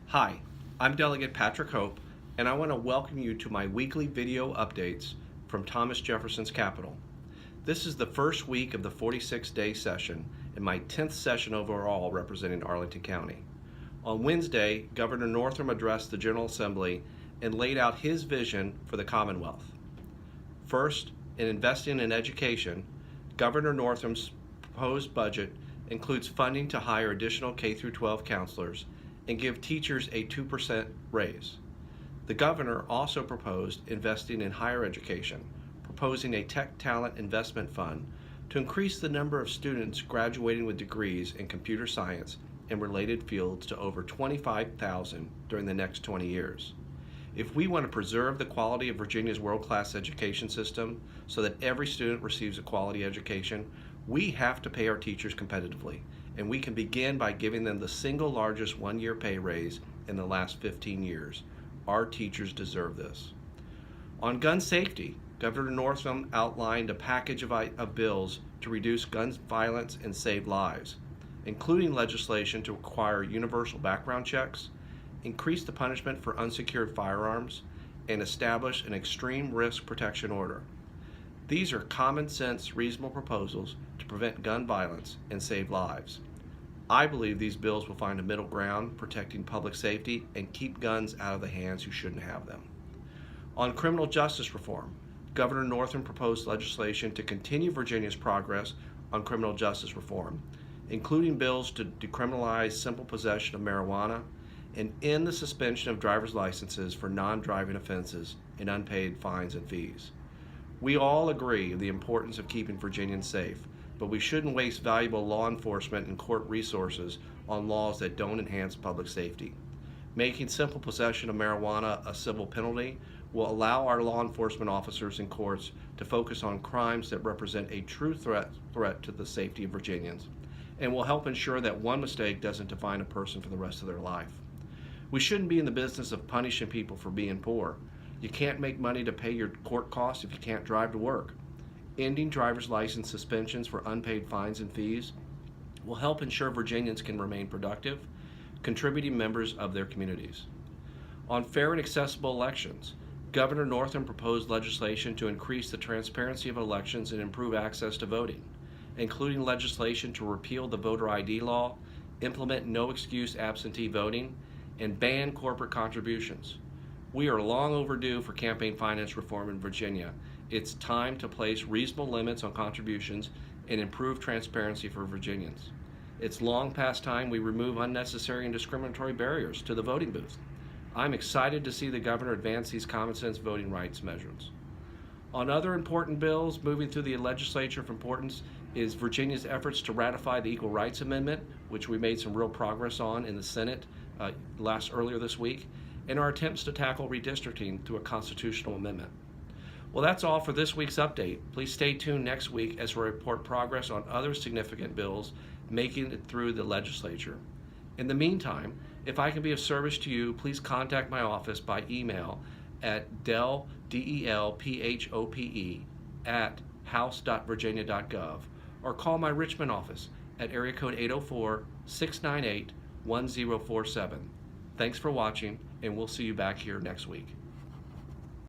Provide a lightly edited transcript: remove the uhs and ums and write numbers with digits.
Hi, I'm Delegate Patrick Hope, and I want to welcome you to my weekly video updates from Thomas Jefferson's Capitol. This is the first week of the 46-day session and my 10th session overall representing Arlington County. On Wednesday, Governor Northam addressed the General Assembly and laid out his vision for the Commonwealth. First, in investing in education, Governor Northam's proposed budget includes funding to hire additional K-12 counselors and give teachers a 2% raise. The governor also proposed investing in higher education, proposing a tech talent investment fund to increase the number of students graduating with degrees in computer science and related fields to over 25,000 during the next 20 years. If we want to preserve the quality of Virginia's world-class education system so that every student receives a quality education, we have to pay our teachers competitively, and we can begin by giving them the single largest one-year pay raise in the last 15 years. Our teachers deserve this. On gun safety, Governor Northam outlined a package of bills to reduce gun violence and save lives, including legislation to require universal background checks, increase the punishment for unsecured firearms, and establish an extreme risk protection order. These are common sense, reasonable proposals to prevent gun violence and save lives. I believe these bills will find a middle ground, protecting public safety and keep guns out of the hands who shouldn't have them. On criminal justice reform, Governor Northam proposed legislation to continue Virginia's progress on criminal justice reform, including bills to decriminalize simple possession of marijuana and end the suspension of driver's licenses for non-driving offenses and unpaid fines and fees. We all agree the importance of keeping Virginians safe, but we shouldn't waste valuable law enforcement and court resources on laws that don't enhance public safety. Making simple possession of marijuana a civil penalty will allow our law enforcement officers and courts to focus on crimes that represent a true threat to the safety of Virginians, and will help ensure that one mistake doesn't define a person for the rest of their life. We shouldn't be in the business of punishing people for being poor. You can't make money to pay your court costs if you can't drive to work. Ending driver's license suspensions for unpaid fines and fees will help ensure Virginians can remain productive, contributing members of their communities. On fair and accessible elections, Governor Northam proposed legislation to increase the transparency of elections and improve access to voting, including legislation to repeal the voter ID law, implement no-excuse absentee voting, and ban corporate contributions. We are long overdue for campaign finance reform in Virginia. It's time to place reasonable limits on contributions and improve transparency for Virginians. It's long past time we remove unnecessary and discriminatory barriers to the voting booth. I'm excited to see the governor advance these common sense voting rights measures. On other important bills moving through the legislature of importance is Virginia's efforts to ratify the Equal Rights Amendment, which we made some real progress on in the Senate earlier this week, and our attempts to tackle redistricting through a constitutional amendment. Well, that's all for this week's update. Please stay tuned next week as we report progress on other significant bills making it through the legislature. In the meantime, if I can be of service to you, please contact my office by email at delphope at house.virginia.gov or call my Richmond office at area code 804-698-1047. Thanks for watching, and we'll see you back here next week.